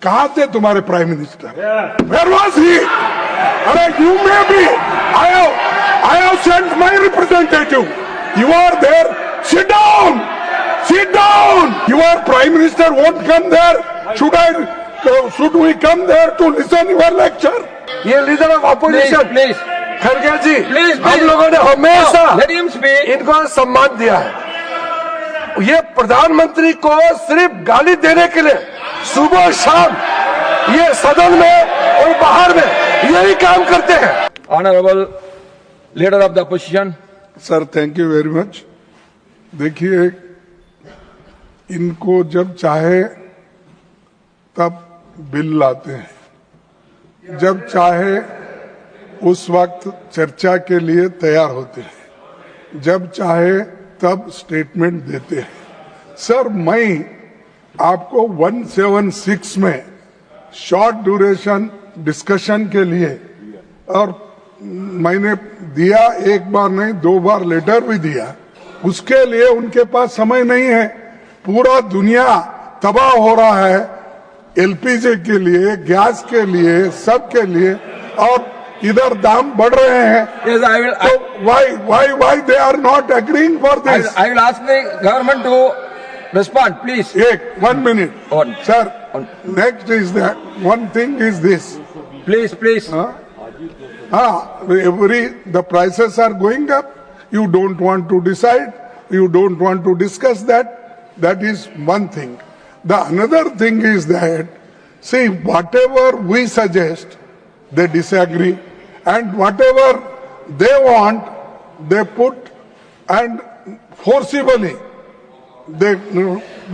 कहां थे तुम्हारे prime minister? Where was he? अरे you may be, I have sent my representative, you are there, sit down, sit down. Your prime minister won't come there. Should we come there to listen your lecture? ये leader of opposition please खड़गे जी, Please, हम लोगों ने हमेशा let him speak. इनको सम्मान दिया है। ये प्रधानमंत्री को सिर्फ गाली देने के लिए सुबह शाम ये सदन में और बाहर में यही काम करते हैं। Honorable leader of the opposition. Sir thank you very much. देखिए, इनको जब चाहे तब बिल लाते हैं, जब चाहे उस वक्त चर्चा के लिए तैयार होते हैं, जब चाहे तब स्टेटमेंट देते हैं। सर मैं आपको 176 में शॉर्ट ड्यूरेशन डिस्कशन के लिए, और मैंने दिया, एक बार नहीं 2 बार लेटर भी दिया, उसके लिए उनके पास समय नहीं है। पूरा दुनिया तबाह हो रहा है एलपीजी के लिए, गैस के लिए, सब के लिए, और इधर दाम बढ़ रहे हैं। Yes, I will. So why they are not agreeing for this? I will ask the government to respond, please. 1 minute. On. Sir, next is that one thing is this. Please. The prices are going up. You don't want to decide. You don't want to discuss that. That is one thing. The another thing is that, see, whatever we suggest, they disagree, and whatever they want, they put, and forcibly, they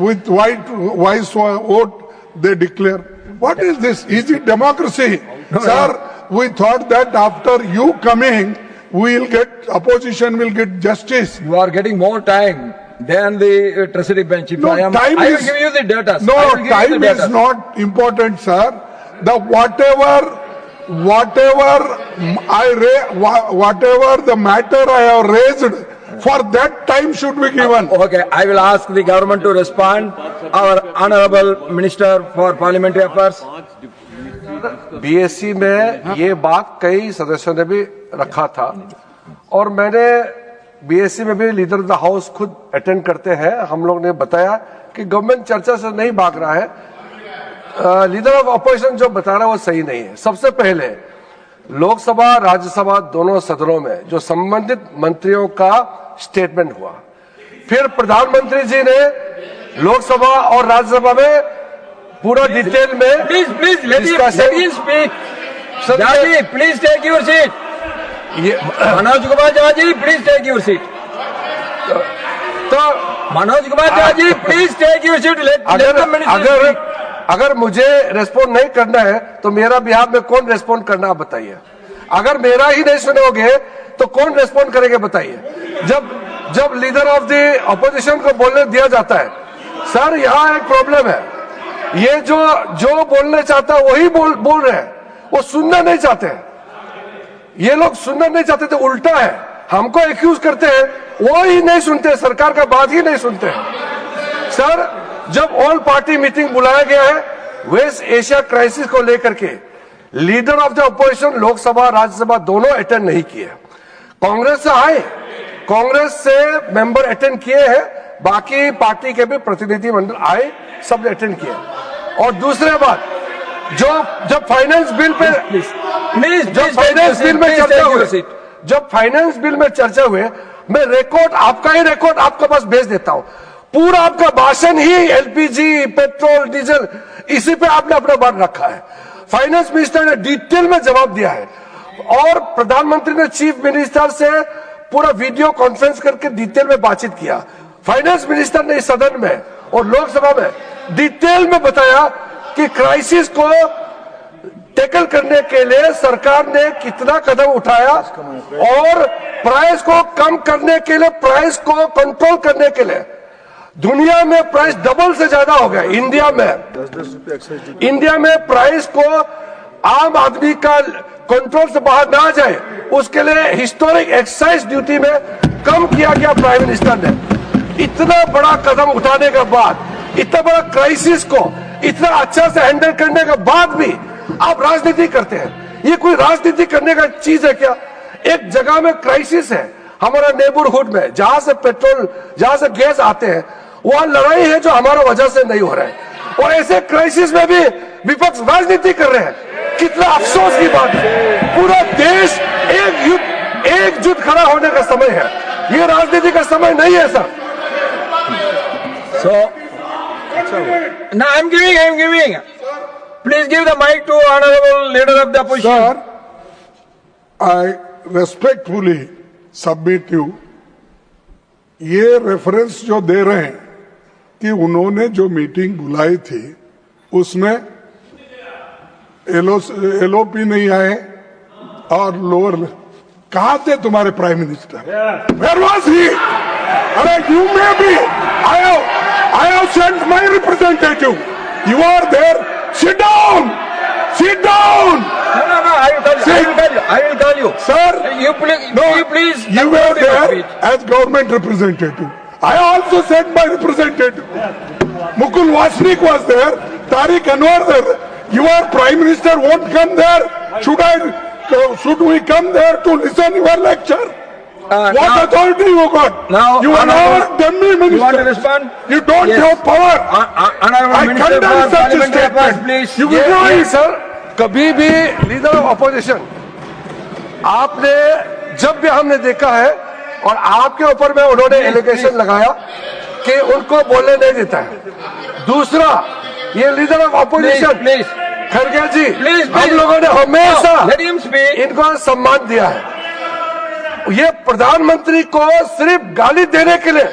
with wise vote they declare. What is this? Is it democracy? Sir, we thought that after you coming, opposition will get justice. You are getting more time than the treasury bench. If No, I will give you the data. No, time is not important, sir. The whatever the matter I have raised, for that time should be given. Okay, I will ask the government to respond. Our honorable minister for parliamentary affairs. BSc में ये बात कई सदस्यों ने भी रखा था, और मैंने बीएससी में भी लीडर ऑफ द हाउस खुद अटेंड करते हैं। हम लोग ने बताया कि गवर्नमेंट चर्चा से नहीं भाग रहा है। लीडर ऑफ ऑपोजिशन जो बता रहा है वो सही नहीं है। सबसे पहले लोकसभा राज्यसभा दोनों सदनों में जो संबंधित मंत्रियों का स्टेटमेंट हुआ, फिर प्रधानमंत्री जी ने लोकसभा और राज्यसभा में पूरा डिटेल में Please, let him speak. Jaji, please take your seat. Manoj Kumar Jha ji, please take your seat. तो Manoj Kumar Jha ji, please take your seat. Let the minister speak. अगर मुझे रेस्पॉन्ड नहीं करना है तो मेरा बिहार में कौन रेस्पॉन्ड करना, आप बताइए। अगर मेरा ही नहीं सुनोगे तो कौन रेस्पॉन्ड करेंगे, बताइए। जब लीडर ऑफ द ऑपोजिशन को बोलने दिया जाता है, सर यहाँ एक प्रॉब्लम है, ये जो बोलने चाहता है वही बोल रहे हैं, वो सुनना नहीं चाहते हैं। ये लोग सुनना नहीं चाहते थे, उल्टा है, हमको एक्यूज करते हैं, वो ही नहीं सुनते, सरकार का बात ही नहीं सुनते हैं। सर, जब ऑल पार्टी मीटिंग बुलाया गया है वेस्ट एशिया क्राइसिस को लेकर के, leader of the opposition Lok Sabha Rajya Sabha दोनों अटेंड नहीं किए। कांग्रेस से आए, कांग्रेस से मेंबर अटेंड किए हैं, बाकी पार्टी के भी प्रतिनिधि मंडल आए, सब अटेंड किए। और दूसरे बात, जब फाइनेंस बिल पे जब फाइनेंस बिल में चर्चा हुए, मैं रिकॉर्ड, आपका ही रिकॉर्ड आपके पास भेज देता हूं। पूरा आपका भाषण ही एलपीजी, पेट्रोल, डीजल, इसी पे आपने अपना बात रखा है। फाइनेंस मिनिस्टर ने डिटेल में जवाब दिया है, और प्रधानमंत्री ने चीफ मिनिस्टर से पूरा वीडियो कॉन्फ्रेंस करके डिटेल में बातचीत किया। फाइनेंस मिनिस्टर ने इस सदन में और लोकसभा में डिटेल में बताया कि क्राइसिस को टैकल करने के लिए सरकार ने कितना कदम उठाया, और प्राइस को कम करने के लिए, प्राइस को कंट्रोल करने के लिए दुनिया में प्राइस डबल से ज्यादा हो गया। इंडिया में प्राइस को आम आदमी का कंट्रोल से बाहर ना जाए, उसके लिए हिस्टोरिक एक्साइज ड्यूटी में कम किया गया। प्राइम मिनिस्टर ने इतना बड़ा कदम उठाने के बाद, इतना बड़ा क्राइसिस को इतना अच्छा से हैंडल करने के बाद भी आप राजनीति करते हैं। ये कोई राजनीति करने का चीज है क्या? एक जगह में क्राइसिस है हमारा नेबरहुड में, जहां से पेट्रोल, जहां से गैस आते हैं, वहां लड़ाई है जो हमारा वजह से नहीं हो रहा है, और ऐसे क्राइसिस में भी विपक्ष राजनीति कर रहे हैं। कितना अफसोस की बात है। पूरा देश एकजुट खड़ा होने का समय है, ये राजनीति का समय नहीं है sir. So, now I'm giving. Please give the mic to honorable leader of the opposition. Sir, I respectfully submit you, ये रेफरेंस जो दे रहे हैं कि उन्होंने जो मीटिंग बुलाई थी उसमें एलओपी नहीं आए और लोअर, कहा थे तुम्हारे prime minister? Where was he? अरे you may be, I have sent my representative. You are there. Sit down. Sit down. No, I will tell you. Sir, You please. You were conclude your there speech. as government representative. I also sent my representative. Mukul Wasnik was there. Tariq Anwar there. Your prime minister won't come there. Should we come there to listen your lecture? What now- authority you got? Now, You are honorable- not dummy minister. You want to respond? You don't Yes. have power. Honorable I Minister condemn for such Parliamentary Affairs, statement. please. You ये withdraw it. Sir, कभी भी leader of opposition, आपने जब भी हमने देखा है और आपके ऊपर में उन्होंने एलिगेशन लगाया कि उनको बोलने नहीं देता है। दूसरा, ये leader of opposition Please. Kharge ji, Please. हम लोगों ने हमेशा Let him speak. इनको सम्मान दिया है। ये प्रधानमंत्री को सिर्फ गाली देने के लिए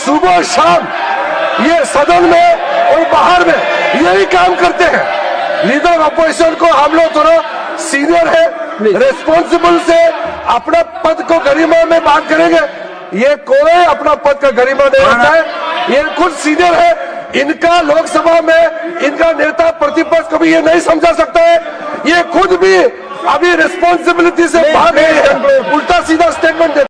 सुबह शाम ये सदन में और बाहर में यही काम करते हैं। लीडर अपोजिशन को हम लोग थोड़ा सीनियर है, रेस्पॉन्सिबल से अपना पद को गरिमा में बात करेंगे। ये कोई अपना पद का गरिमा नहीं रखता है, ये खुद सीनियर है। इनका लोकसभा में इनका नेता प्रतिपक्ष को भी ये नहीं समझा सकता है। ये खुद भी अभी रिस्पॉन्सिबिलिटी से भाग रहे हैं, उल्टा सीधा स्टेटमेंट